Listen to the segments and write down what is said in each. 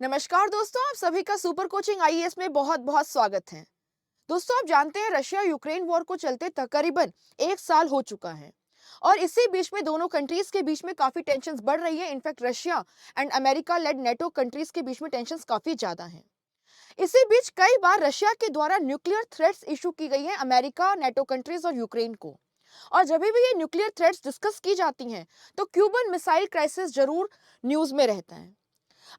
नमस्कार दोस्तों, आप सभी का सुपर कोचिंग आईएएस में बहुत बहुत स्वागत है। दोस्तों, आप जानते हैं रशिया यूक्रेन वॉर को चलते तकरीबन 1 साल हो चुका है और इसी बीच में दोनों कंट्रीज के बीच में काफी टेंशन्स बढ़ रही है। In fact Russia and America led NATO countries के बीच में टेंशन्स काफी ज्यादा हैं। इसी बीच कई बार रशिया के द्वारा न्यूक्लियर थ्रेट्स इशू की गई है अमेरिका, नेटो कंट्रीज और यूक्रेन को। और जब भी ये न्यूक्लियर थ्रेट्स डिस्कस की जाती हैं तो क्यूबन मिसाइल क्राइसिस जरूर न्यूज में रहता है।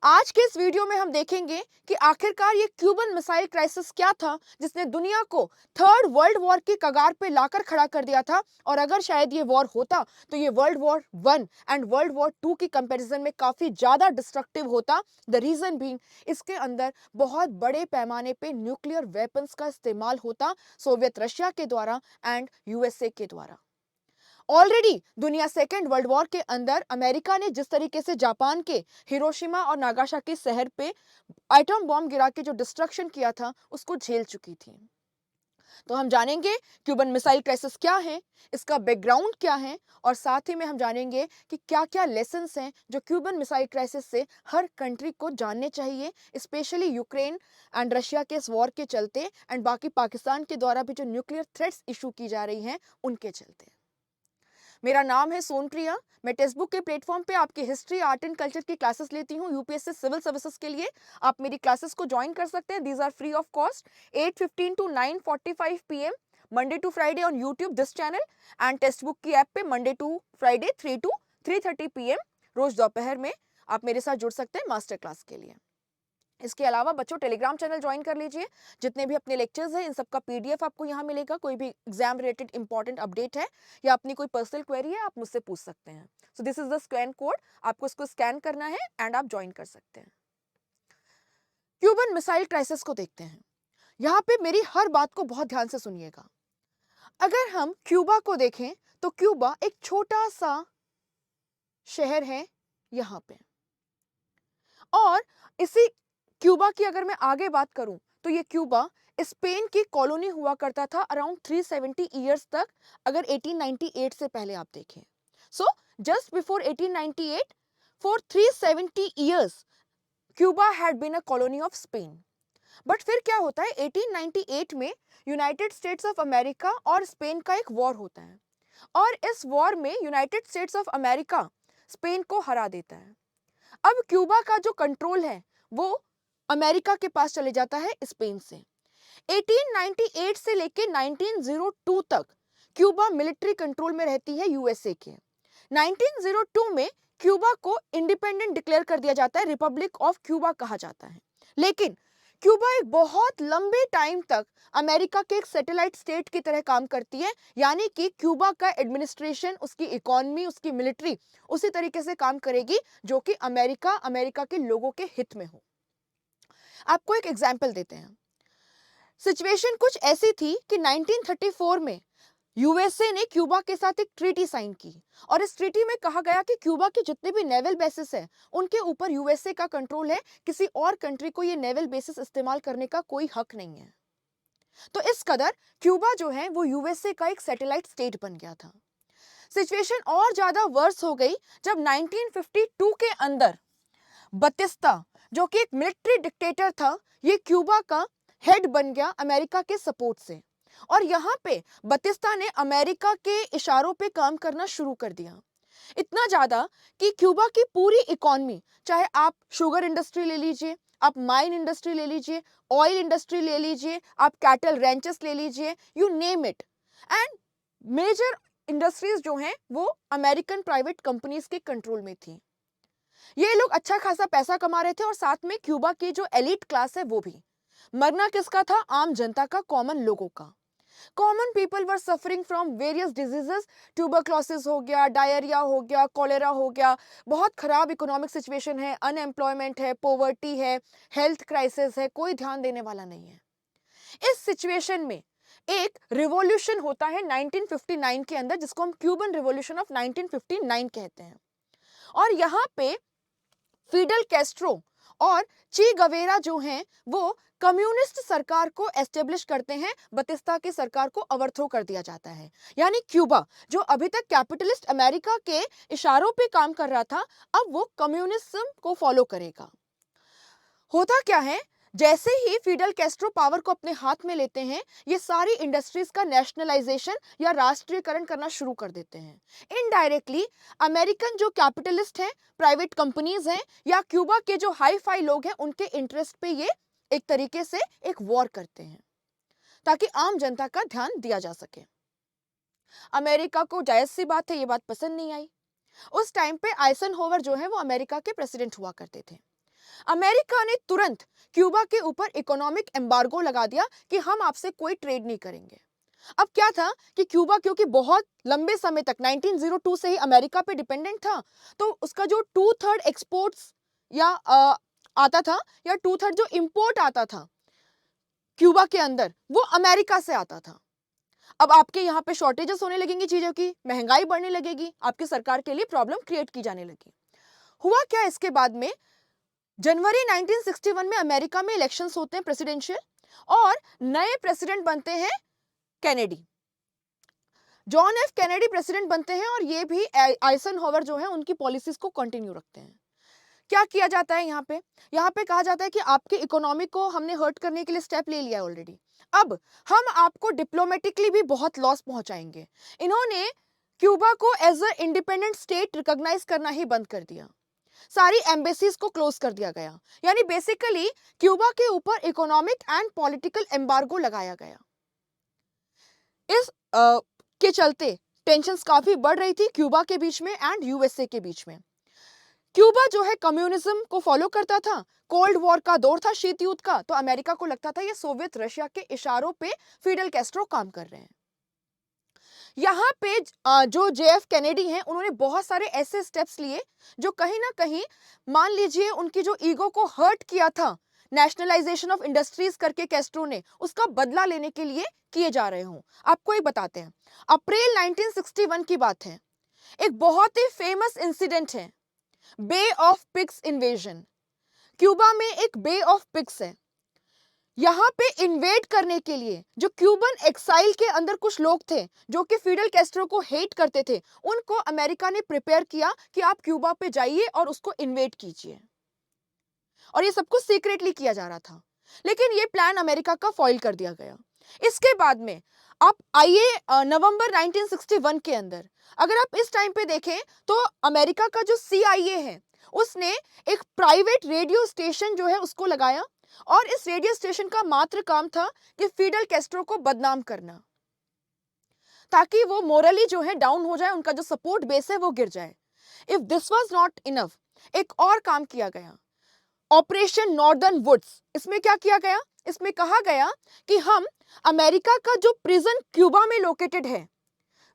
आज के इस वीडियो में हम देखेंगे कि आखिरकार ये क्यूबन मिसाइल क्राइसिस क्या था जिसने दुनिया को थर्ड वर्ल्ड वॉर की कगार पे लाकर खड़ा कर दिया था। और अगर शायद ये वॉर होता तो ये world war 1 and world war 2 की कंपैरिजन में काफी ज्यादा डिस्ट्रक्टिव होता। द रीजन बीइंग, इसके अंदर बहुत बड़े पैमाने पे न्यूक्लियर वेपन्स का इस्तेमाल होता सोवियत रशिया के द्वारा एंड यूएसए के द्वारा। ऑलरेडी दुनिया सेकेंड वर्ल्ड वॉर के अंदर अमेरिका ने जिस तरीके से जापान के हिरोशिमा और नागासाकी शहर पे एटम बॉम्ब गिरा के जो डिस्ट्रक्शन किया था उसको झेल चुकी थी। तो हम जानेंगे क्यूबन मिसाइल क्राइसिस क्या है, इसका बैकग्राउंड क्या है और साथ ही में हम जानेंगे कि क्या-क्या लेसन्स हैं जो क्यूबन मिसाइल क्राइसिस से हर कंट्री को जानने चाहिए, स्पेशली यूक्रेन एंड रशिया के इस वॉर के चलते एंड बाकी पाकिस्तान के द्वारा भी जो न्यूक्लियर थ्रेट्स इशू की जा रही हैं उनके चलते। मेरा नाम है सोनप्रिया। मैं टेक्स्ट बुक के प्लेटफॉर्म पे आपकी हिस्ट्री, आर्ट एंड कल्चर की क्लासेस लेती हूँ यूपीएससी सिविल सर्विसेज के लिए। आप मेरी क्लासेस को ज्वाइन कर सकते हैं। These are free of cost. 8:15 to 9:45 PM Monday to Friday on YouTube this channel and text book की ऐप पे Monday to Friday 3 to 3:30 PM रोज दोपहर में आप मेरे साथ जुड़ सकते हैं मास्टर क्लास के लिए। इसके अलावा बच्चों, टेलीग्राम चैनल ज्वाइन कर लीजिए। जितने भी अपने लेक्चर्स हैं इन सबका पीडीएफ आपको यहाँ मिलेगा। कोई भी एग्जाम रिलेटेड इंपॉर्टेंट अपडेट है या अपनी कोई पर्सनल क्वेरी है, आप मुझसे पूछ सकते हैं। So this is the scan code, आपको इसको स्कैन करना है एंड आप ज्वाइन कर सकते हैं। क्यूबन मिसाइल क्राइसिस को देखते हैं। यहाँ पे मेरी हर बात को बहुत ध्यान से सुनिएगा। अगर हम क्यूबा को देखें तो क्यूबा एक छोटा सा शहर है यहाँ पे, और इसी क्यूबा की अगर मैं आगे बात करूं तो ये क्यूबा स्पेन की कॉलोनी हुआ करता था अराउंड 370 ईयर्स तक, अगर 1898 से पहले आप देखें। So just before 1898 for 370 years Cuba had been a colony of Spain. But फिर क्या होता है, 1898 में यूनाइटेड स्टेट्स ऑफ अमेरिका और स्पेन का एक वॉर होता है और इस वॉर में United States of America Spain को हरा देता है। अब क्यूबा का जो कंट्रोल है वो अमेरिका के पास चले जाता है स्पेन से। 1898 से लेके 1902 तक क्यूबा मिलिट्री कंट्रोल में रहती है यूएसए के। 1902 में क्यूबा को इंडिपेंडेंट डिक्लेयर कर दिया जाता है, रिपब्लिक ऑफ क्यूबा कहा जाता है। लेकिन क्यूबा एक बहुत लंबे टाइम तक अमेरिका के एक सैटेलाइट स्टेट की तरह काम करती है, यानी कि क्यूबा का एडमिनिस्ट्रेशन, उसकी इकोनॉमी, उसकी मिलिट्री उसी तरीके से काम करेगी जो कि अमेरिका के लोगों के हित में हो। आपको एक एग्जाम्पल देते हैं। सिचुएशन कुछ ऐसी थी कि 1934 में यूएसए ने क्यूबा के साथ एक ट्रीटी साइन की और इस ट्रीटी में कहा गया कि क्यूबा के जितने भी नेवल बेसिस है उनके ऊपर यूएसए का कंट्रोल है, किसी और कंट्री को ये नेवल बेसिस इस्तेमाल करने का कोई हक नहीं है। तो इस कदर क्यूबा जो है वो यूएसए का एक सैटेलाइट स्टेट बन गया था। सिचुएशन और ज्यादा वर्स हो गई जब 1952 के अंदर बतिस्ता, जो कि एक मिलिट्री डिक्टेटर था, ये क्यूबा का हेड बन गया अमेरिका के सपोर्ट से। और यहाँ पे बतिस्ता ने अमेरिका के इशारों पे काम करना शुरू कर दिया, इतना ज्यादा कि क्यूबा की पूरी इकोनॉमी, चाहे आप शुगर इंडस्ट्री ले लीजिए, आप माइन इंडस्ट्री ले लीजिए, ऑयल इंडस्ट्री ले लीजिए, आप कैटल रैंचेस ले लीजिए, you name it, and major industries जो हैं वो अमेरिकन प्राइवेट कंपनीज के कंट्रोल में थी। ये लोग अच्छा खासा पैसा कमा रहे थे और साथ में क्यूबा की जो एलिट क्लास है वो भी। मरना किसका था? आम जनता का, कॉमन लोगों का। Common people were suffering from various diseases, tuberculosis हो गया, डायरिया हो गया, कॉलेरा हो गया, बहुत खराब इकोनॉमिक सिचुएशन है, अनएम्प्लॉयमेंट है, पोवर्टी है, हेल्थ क्राइसिस है, कोई ध्यान देने वाला नहीं है। इस सिचुएशन में एक रिवॉल्यूशन होता है 1959 के अंदर, जिसको हम क्यूबन रिवॉल्यूशन ऑफ 1959 कहते हैं। और यहाँ पे फिडल कैस्ट्रो और ची गवेरा जो हैं वो कम्युनिस्ट सरकार को एस्टेब्लिश करते हैं, बतिस्ता की सरकार को ओवरथ्रो कर दिया जाता है। यानी क्यूबा जो अभी तक कैपिटलिस्ट अमेरिका के इशारों पे काम कर रहा था, अब वो कम्युनिज्म को फॉलो करेगा। होता क्या है, जैसे ही फिडेल कैस्ट्रो पावर को अपने हाथ में लेते हैं, ये सारी इंडस्ट्रीज का नेशनलाइजेशन या राष्ट्रीयकरण करना शुरू कर देते हैं। इनडायरेक्टली अमेरिकन जो कैपिटलिस्ट हैं, प्राइवेट कंपनीज हैं, या क्यूबा के जो हाई फाई लोग हैं, उनके इंटरेस्ट पे ये एक तरीके से एक वॉर करते हैं ताकि आम जनता का ध्यान दिया जा सके। अमेरिका को जायज सी बात है, ये बात पसंद नहीं आई। उस टाइम पे आइजनहोवर जो है वो अमेरिका के प्रेसिडेंट हुआ करते थे। अमेरिका ने तुरंत क्यूबा के ऊपर इकोनॉमिक एम्बार्गो लगा दिया कि हम आपसे कोई ट्रेड नहीं करेंगे। अब क्या था कि क्यूबा क्योंकि बहुत लंबे समय तक 1902 से ही अमेरिका पे डिपेंडेंट था, तो उसका जो 2/3 एक्सपोर्ट्स या आता था, या 2/3 जो इंपोर्ट आता था क्यूबा के अंदर, वो अमेरिका से आता था। अब आपके यहाँ पे शॉर्टेजेस होने लगेंगी चीजों की, महंगाई बढ़ने लगेगी, आपकी सरकार के लिए प्रॉब्लम क्रिएट की जाने लगी। हुआ क्या, इसके बाद में जनवरी 1961 में अमेरिका में इलेक्शंस होते हैं प्रेसिडेंशियल, और नए प्रेसिडेंट बनते हैं Kennedy. John F Kennedy president बनते हैं, और ये भी आइजनहोवर जो है उनकी पॉलिसीज को कंटिन्यू रखते हैं। क्या किया जाता है यहाँ पे कहा जाता है कि आपके इकोनॉमी को हमने हर्ट करने के लिए स्टेप ले लिया है ऑलरेडी, अब हम आपको डिप्लोमेटिकली भी बहुत लॉस पहुंचाएंगे। इन्होंने क्यूबा को as a independent state recognise करना ही बंद कर दिया, सारी एम्बेसीज को क्लोज कर दिया गया, यानी बेसिकली क्यूबा के ऊपर इकोनॉमिक एंड पॉलिटिकल एम्बार्गो लगाया गया। इस के चलते टेंशंस काफी बढ़ रही थी क्यूबा के बीच में एंड यूएसए के बीच में। क्यूबा जो है कम्युनिज्म को फॉलो करता था, कोल्ड वॉर का दौर था, शीत युद्ध का, तो अमेरिका को लगता था ये सोवियत रशिया के इशारों पे फिडेल कैस्ट्रो काम कर रहे हैं। यहाँ पे जो जेएफ कैनेडी हैं, उन्होंने बहुत सारे ऐसे स्टेप्स लिए जो कहीं ना कहीं, मान लीजिए, उनकी जो ईगो को हर्ट किया था, नेशनलाइजेशन ऑफ इंडस्ट्रीज करके कैस्ट्रो ने, उसका बदला लेने के लिए किए जा रहे हों। आपको एक बताते हैं, अप्रैल 1961 की बात है, एक बहुत ही फेमस इंसिडेंट है, बे ऑफ पिग्स इन्वेजन। क्यूबा में एक बे ऑफ पिग्स है, यहाँ पे इन्वेड करने के लिए जो क्यूबन एक्साइल के अंदर कुछ लोग थे जो कि फिडेल कैस्ट्रो को हेट करते थे, उनको अमेरिका ने प्रिपेयर किया कि आप क्यूबा पे जाइए और उसको इन्वेड कीजिए, और ये सब कुछ सीक्रेटली किया जा रहा था, लेकिन ये प्लान अमेरिका का फॉइल कर दिया गया। इसके बाद में आप आइए नवंबर 1961 के अंदर, अगर आप इस टाइम पे देखें तो अमेरिका का जो CIA है, उसने एक प्राइवेट रेडियो स्टेशन जो है उसको लगाया, और इस रेडियो स्टेशन का मात्र काम था कि फिडेल कैस्ट्रो को बदनाम करना, ताकि वो मोरली जो है डाउन हो जाए, उनका जो सपोर्ट बेस है वो गिर जाए। If this was not enough, एक और काम किया गया, ऑपरेशन नॉर्दर्न वुड्स। इसमें क्या किया गया, इसमें कहा गया कि हम अमेरिका का जो प्रिजन क्यूबा में लोकेटेड है,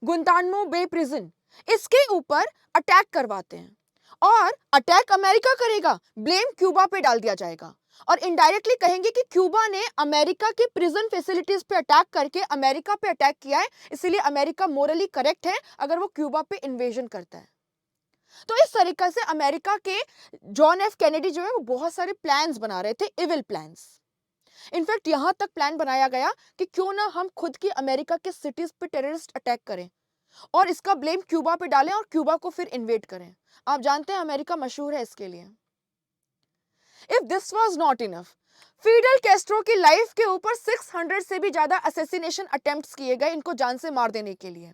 गुंतानमो बे प्रिजन, इसके ऊपर अटैक करवाते हैं, और अटैक अमेरिका करेगा, ब्लेम क्यूबा पे डाल दिया जाएगा, और इनडायरेक्टली कहेंगे कि क्यूबा ने अमेरिका की प्रिजन फैसिलिटीज पे अटैक करके अमेरिका पे अटैक किया है, इसलिए अमेरिका मोरली करेक्ट है अगर वो क्यूबा पे इन्वेजन करता है। तो इस तरीके से अमेरिका के जॉन एफ कैनेडी जो है वो बहुत सारे प्लान्स बना रहे थे, इविल प्लान्स। इनफैक्ट यहां तक प्लान बनाया गया कि क्यों ना हम खुद की अमेरिका के सिटीज पे टेररिस्ट अटैक करें और इसका ब्लेम क्यूबा पे डालें और क्यूबा को फिर इन्वेड करें। आप जानते हैं अमेरिका मशहूर है इसके लिए। If this was not enough, Fidel Castro की लाइफ के ऊपर 600 से भी ज्यादा असैसिनेशन अटेम्प्ट्स किए गए इनको जान से मार देने के लिए।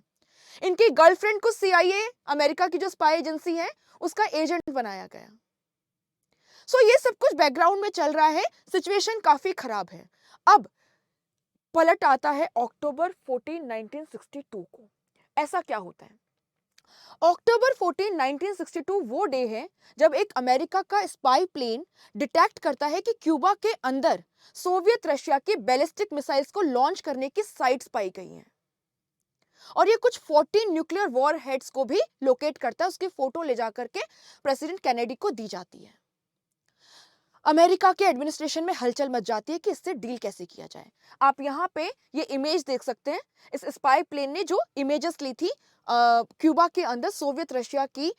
इनकी गर्लफ्रेंड को CIA, अमेरिका की जो स्पाई एजेंसी है, उसका एजेंट बनाया गया। सो ये सब कुछ बैकग्राउंड में चल रहा है, सिचुएशन काफी खराब है। अब पलट आता है अक्टूबर 14, 1962 को। ऐसा क्या होता है? अक्टूबर 14, 1962 वो डे है जब एक अमेरिका का स्पाई प्लेन डिटेक्ट करता है कि क्यूबा के अंदर सोवियत रशिया की बैलिस्टिक मिसाइल्स को लॉन्च करने की साइट्स पाई गई हैं, और ये कुछ 14 न्यूक्लियर वॉर हेड्स को भी लोकेट करता है। उसकी फोटो ले जाकर के प्रेसिडेंट कैनेडी को दी जाती है। अमेरिका के एडमिनिस्ट्रेशन में हलचल मच जाती है कि इससे डील कैसे किया जाए। आप यहाँ पे ये इमेज देख सकते हैं, इस स्पाई प्लेन ने जो इमेजेस ली थी क्यूबा के अंदर सोवियत रशिया की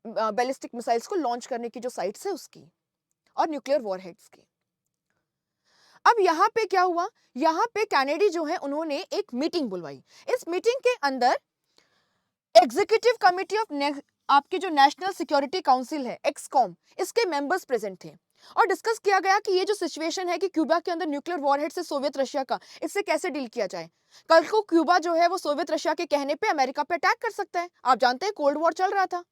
बैलिस्टिक मिसाइल्स को लॉन्च करने की जो साइट्स है उसकी, और न्यूक्लियर वॉरहेड्स की। अब यहाँ पे क्या हुआ, यहाँ पे कैनेडी जो है उन्होंने एक मीटिंग बुलवाई। इस मीटिंग के अंदर एग्जीक्यूटिव कमिटी ऑफ आपकी जो नेशनल सिक्योरिटी काउंसिल है, एक्सकॉम, इसके मेंबर्स प्रेजेंट थे। और डिस्कस किया गया कि ये जो सिचुएशन है कि क्यूबा के अंदर न्यूक्लियर वॉरहेड से सोवियत रशिया का, इससे कैसे डील किया जाए। कल को क्यूबा जो है वो सोवियत रशिया के कहने पे अमेरिका पे अटैक कर सकता है। आप जानते हैं कोल्ड वॉर चल रहा था,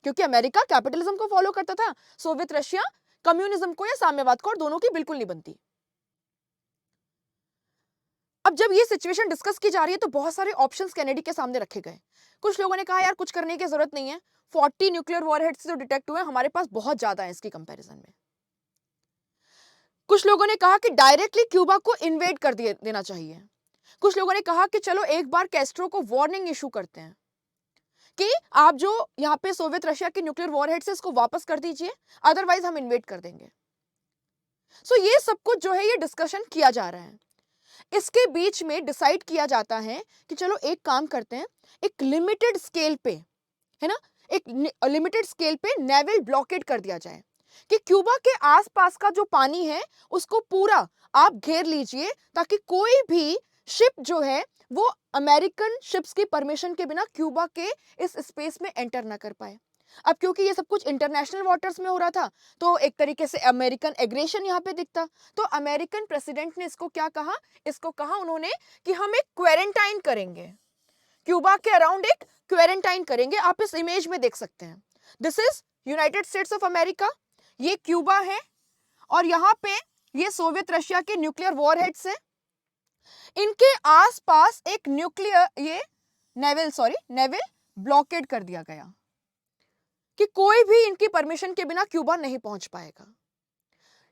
क्योंकि अमेरिका कैपिटलिज्म को फॉलो करता था, सोवियत रशिया कम्युनिज्म को या साम्यवाद को, और दोनों की बिल्कुल नहीं बनती। अब जब ये सिचुएशन डिस्कस की जा रही है तो बहुत सारे ऑप्शंस कैनेडी के सामने रखे गए। कुछ लोगों ने कहा यार कुछ करने की जरूरत नहीं है, 40 न्यूक्लियर वॉरहेड्स जो डिटेक्ट हुए हमारे पास बहुत ज्यादा है इसकी कंपैरिजन में। कुछ लोगों ने कहा कि डायरेक्टली क्यूबा को इन्वेड कर देना चाहिए। कुछ लोगों ने कहा कि चलो एक बार कैस्ट्रो को वार्निंग इशू करते हैं कि आप जो यहाँ पे सोवियत रशिया के न्यूक्लियर वॉरहेड्स है इसको वापस कर दीजिए, अदरवाइज हम इन्वेड कर देंगे। सो ये सब कुछ जो है ये डिस्कशन किया जा रहा है। इसके बीच में डिसाइड किया जाता है कि चलो एक काम करते हैं, एक लिमिटेड स्केल पे, है ना, एक लिमिटेड स्केल पे नेवल ब्लॉकेड कर दिया जाए कि क्यूबा के आसपास का जो पानी है उसको पूरा आप घेर लीजिए, ताकि कोई भी शिप जो है वो अमेरिकन शिप्स की परमिशन के बिना क्यूबा के इस स्पेस में एंटर ना कर पाए। अब क्योंकि ये सब कुछ इंटरनेशनल वाटर्स में हो रहा था तो एक तरीके से अमेरिकन एग्रेशन यहाँ पे दिखता। तो अमेरिकन प्रेसिडेंट ने इसको क्या कहा, इसको कहा उन्होंने कि हम एक क्वारंटाइन करेंगे, क्यूबा के अराउंड एक क्वारंटाइन करेंगे। आप इस इमेज में देख सकते हैं, this is United States of America, ये क्यूबा है और यहाँ पे ये सोवियत रशिया के न्यूक्लियर वॉरहेड्स हैं। इनके आसपास एक न्यूक्लियर नेवल ब्लॉकेड कर दिया गया कि कोई भी इनकी परमिशन के बिना क्यूबा नहीं पहुंच पाएगा।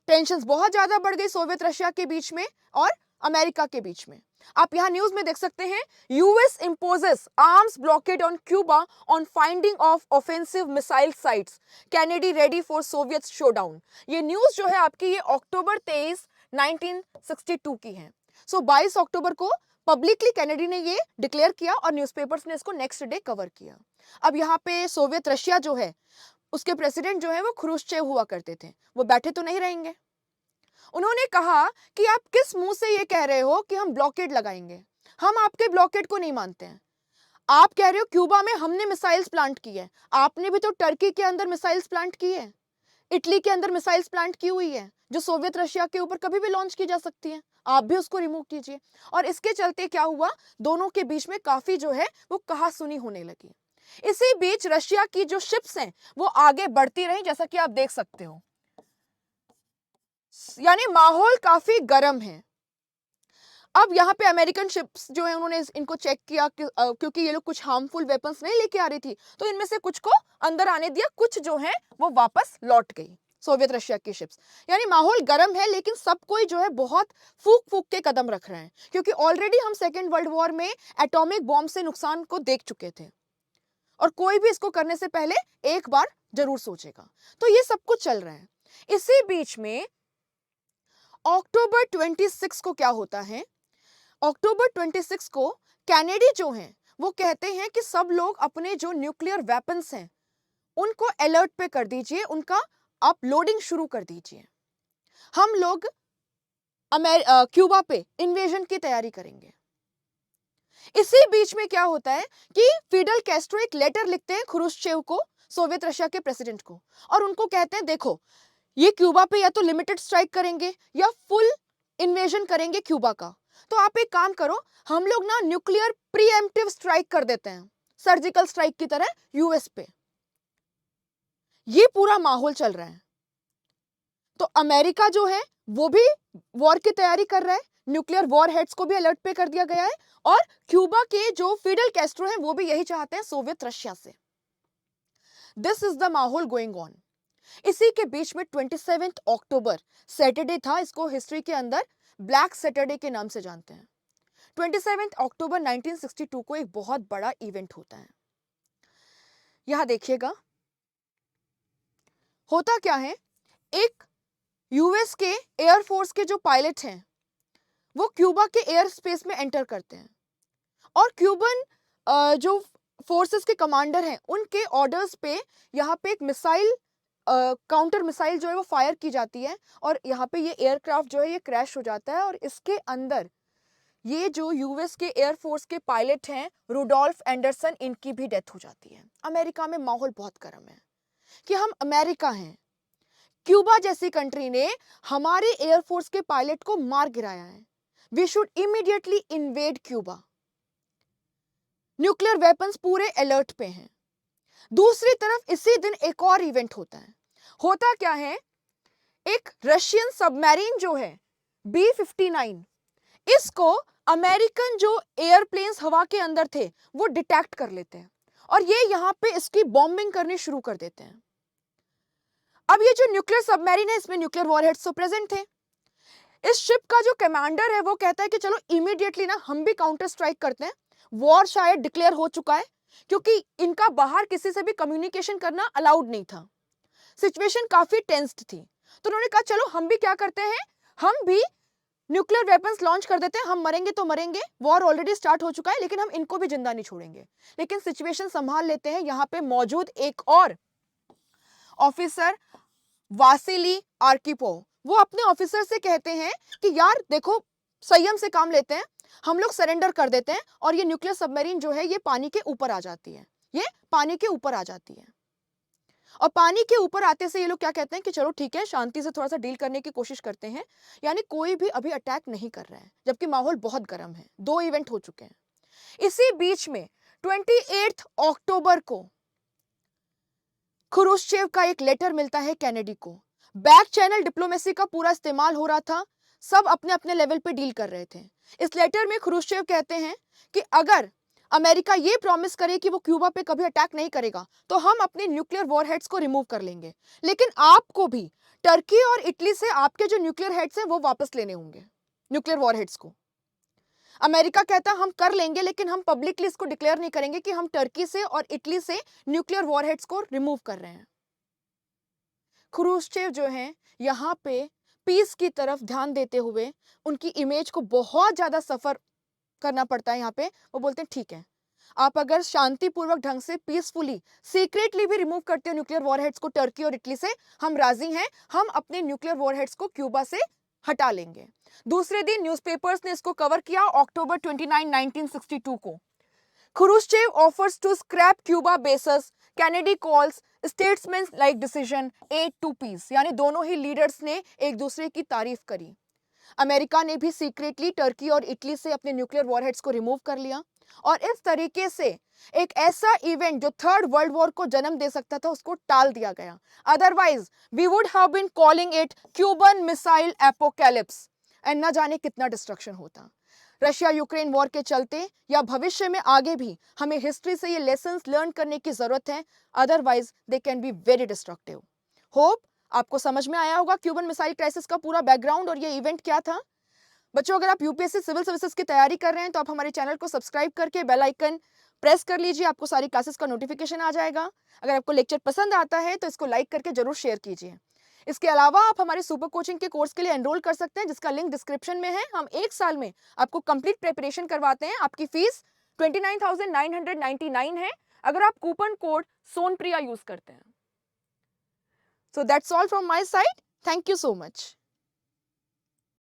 टेंशंस बहुत ज्यादा बढ़ गई सोवियत रशिया के बीच में और अमेरिका के बीच में। आप यहां न्यूज में देख सकते हैं, US imposes arms blockade on Cuba on finding of offensive missile sites, Kennedy ready for Soviet showdown. ये न्यूज जो है आपकी ये अक्टूबर 23 1962 की है। सो 22 अक्टूबर को पब्लिकली कैनेडी ने ये डिक्लेयर किया और न्यूज़पेपर्स ने इसको नेक्स्ट डे कवर किया। अब यहाँ पे सोवियत रशिया जो है उसके प्रेसिडेंट जो है वो ख्रुश्चेव हुआ करते थे, वो बैठे तो नहीं रहेंगे। उन्होंने कहा कि आप किस मुंह से ये कह रहे हो कि हम ब्लॉकेड लगाएंगे, हम आपके ब्लॉकेड को नहीं मानते हैं। आप कह रहे हो क्यूबा में हमने मिसाइल्स प्लांट की है, आपने भी तो टर्की के अंदर मिसाइल्स प्लांट की है, इटली के अंदर मिसाइल्स प्लांट की हुई है जो सोवियत रशिया के ऊपर कभी भी लॉन्च की जा सकती है, आप भी उसको रिमूव कीजिए। और इसके चलते क्या हुआ, दोनों के बीच में काफी जो है वो कहासुनी होने लगी। इसी बीच रशिया की जो शिप्स हैं वो आगे बढ़ती रही, जैसा कि आप देख सकते हो, यानी माहौल काफी गर्म है। अब यहाँ पे अमेरिकन शिप्स जो है उन्होंने इनको चेक किया कि, क्योंकि ये लोग कुछ हार्मफुल वेपन्स नहीं लेके आ रही थी, तो इनमें से कुछ को अंदर आने दिया, कुछ जो है वो वापस लौट गई सोवियत रशिया की शिप्स। यानी माहौल गर्म है, लेकिन सब कोई जो है बहुत फूक फूक के कदम रख रहे हैं, क्योंकि ऑलरेडी हम सेकेंड वर्ल्ड वॉर में एटॉमिक बॉम्ब से नुकसान को देख चुके थे और कोई भी इसको करने से पहले एक बार जरूर सोचेगा। तो ये सब कुछ चल रहा है। इसी बीच में अक्टूबर 26 को क्या होता है, अक्टूबर 26 को कैनेडी जो हैं वो कहते हैं कि सब लोग अपने जो न्यूक्लियर वेपन्स हैं उनको अलर्ट पे कर दीजिए, उनका अपलोडिंग शुरू कर दीजिए, हम लोग क्यूबा पे इन्वेजन की तैयारी करेंगे। इसी बीच में क्या होता है कि फिडेल कैस्ट्रो एक लेटर लिखते हैं ख्रुश्चेव को, सोवियत रशिया के प्रेसिडेंट को, और उनको कहते हैं देखो ये क्यूबा पे या तो लिमिटेड स्ट्राइक करेंगे या फुल इन्वेजन करेंगे क्यूबा का, तो आप एक काम करो, हम लोग ना न्यूक्लियर प्रीएम्प्टिव स्ट्राइक कर देते हैं, सर्जिकल स्ट्राइक की तरह यूएस पे। ये पूरा माहौल चल रहा है। तो अमेरिका जो है वो भी वॉर की तैयारी कर रहा है, न्यूक्लियर वॉर हेड्स को भी अलर्ट पे कर दिया गया है, और क्यूबा के जो फिडेल कैस्ट्रो हैं वो भी यही चाहते हैं सोवियत रशिया से। दिस इज द माहौल गोइंग ऑन। इसी के बीच में 27 अक्टूबर सैटरडे था, इसको हिस्ट्री के अंदर ब्लैक सैटरडे के नाम से जानते हैं। 27 अक्टूबर 1962 को एक बहुत बड़ा इवेंट होता है। यहां देखिएगा होता क्या है, एक यूएस के एयरफोर्स के जो पायलट हैं वो क्यूबा के एयर स्पेस में एंटर करते हैं, और क्यूबन जो फोर्सेस के कमांडर हैं उनके ऑर्डर्स पे यहाँ पे एक मिसाइल, काउंटर मिसाइल जो है वो फायर की जाती है, और यहाँ पे ये एयरक्राफ्ट जो है ये क्रैश हो जाता है, और इसके अंदर ये जो यूएस के एयरफोर्स के पायलट हैं रुडोल्फ एंडरसन, इनकी भी डेथ हो जाती है। अमेरिका में माहौल बहुत गर्म है कि हम अमेरिका हैं, क्यूबा जैसी कंट्री ने हमारे एयरफोर्स के पायलट को मार गिराया है। We should immediately invade Cuba. Nuclear weapons पूरे अलर्ट पे हैं। दूसरी तरफ इसी दिन एक और इवेंट होता है। होता क्या है, एक रशियन सबमरीन जो है B-59, इसको अमेरिकन जो एयरप्लेन्स हवा के अंदर थे वो डिटेक्ट कर लेते हैं और ये यहां पे इसकी बॉम्बिंग करनी शुरू कर देते हैं। अब ये जो न्यूक्लियर सबमरीन है इसमें न्यूक्लियर वॉरहेड्स तो प्रेजेंट थे। इस शिप का जो कमांडर है वो कहता है कि चलो इमीडिएटली ना हम भी काउंटर स्ट्राइक करते हैं। वॉर शायद डिक्लेयर हो चुका है क्योंकि इनका बाहर किसी से भी कम्युनिकेशन करना अलाउड नहीं था। सिचुएशन काफी टेंस्ड थी, तो उन्होंने कहा चलो हम भी क्या करते हैं, हम भी न्यूक्लियर वेपन्स लॉन्च कर देते हैं। हम मरेंगे तो मरेंगे, वॉर ऑलरेडी स्टार्ट हो चुका है, लेकिन हम इनको भी जिंदा नहीं छोड़ेंगे। लेकिन सिचुएशन संभाल लेते हैं यहाँ पे मौजूद एक और ऑफिसर वासिली आर्किपोव। वो अपने ऑफिसर से कहते हैं कि यार देखो, संयम से काम लेते हैं, हम लोग सरेंडर कर देते हैं और ये न्यूक्लियर सबमरीन जो है ये पानी के ऊपर आ जाती है। ये पानी के ऊपर आ जाती है और पानी के ऊपर आते से ये लोग क्या कहते हैं कि चलो ठीक है, शांति से थोड़ा सा डील करने की कोशिश करते हैं। यानी कोई भी अभी अटैक नहीं कर रहा है, जबकि माहौल बहुत गर्म है। 2 इवेंट हो चुके हैं। इसी बीच में 28 अक्टूबर को खुरुश्चेव का एक लेटर मिलता है कैनेडी को। बैक चैनल डिप्लोमेसी का पूरा इस्तेमाल हो रहा था, सब अपने अपने लेवल पे डील कर रहे थे। इस लेटर में खुरुश्चेव कहते हैं कि अगर अमेरिका ये प्रॉमिस करे कि वो क्यूबा पे कभी अटैक नहीं करेगा तो हम अपने न्यूक्लियर वॉरहेड्स को रिमूव कर लेंगे, लेकिन आपको भी टर्की और इटली से आपके जो न्यूक्लियर हेड्स हैं वो वापस लेने होंगे, न्यूक्लियर वॉरहेड्स को। अमेरिका कहता हम कर लेंगे, लेकिन हम पब्लिकली इसको डिक्लेयर नहीं करेंगे कि हम टर्की से और इटली से न्यूक्लियर वॉरहेड्स को रिमूव कर रहे हैं। खुरुश्चेव जो हैं यहाँ पे पीस की तरफ ध्यान देते हुए उनकी इमेज को बहुत ज्यादा सफर करना पड़ता है। यहाँ पे वो बोलते हैं ठीक है, आप अगर शांतिपूर्वक ढंग से पीसफुली सीक्रेटली भी रिमूव करते हो न्यूक्लियर वॉरहेड्स को टर्की और इटली से, हम राजी हैं, हम अपने न्यूक्लियर वॉरहेड्स को क्यूबा से हटा लेंगे। दूसरे दिन न्यूज़पेपर्स ने इसको कवर किया अक्टूबर 29, 1962 को। Khrushchev offers to scrap Cuba bases, Kennedy calls statesman like decision 8 to peace. यानी दोनों ही लीडर्स ने एक दूसरे की तारीफ करी। अमेरिका ने भी सीक्रेटली टर्की और इटली से अपने न्यूक्लियर वॉरहेड्स को रिमूव कर लिया और इस तरीके से एक ऐसा इवेंट जो थर्ड वर्ल्ड वॉर को जन्म दे सकता था उसको टाल दिया गया। Otherwise we would have been calling it Cuban missile apocalypse and न जाने कितना डिस्ट्रक्शन होता। रशिया यूक्रेन वॉर के चलते या भविष्य में आगे भी हमें हिस्ट्री से ये लेसन्स लर्न करने की जरूरत है, otherwise they can be very destructive. Hope आपको समझ में आया होगा क्यूबन मिसाइल क्राइसिस का पूरा बैकग्राउंड और ये इवेंट क्या था। बच्चों, अगर आप यूपीएससी सिविल सर्विसेज की तैयारी कर रहे हैं तो आप हमारे चैनल को सब्सक्राइब करके बेल आइकन प्रेस कर लीजिए, आपको सारी क्लासेस का नोटिफिकेशन आ जाएगा। अगर आपको लेक्चर पसंद आता है तो इसको लाइक करके जरूर शेयर कीजिए। इसके अलावा आप हमारे सुपर कोचिंग के कोर्स के लिए एनरोल कर सकते हैं, जिसका लिंक डिस्क्रिप्शन में है। हम 1 साल में आपको कंप्लीट प्रिपरेशन करवाते हैं। आपकी फीस 29,999 है अगर आप कूपन कोड सोनप्रिया यूज करते हैं। So that's all from my side. Thank you so much.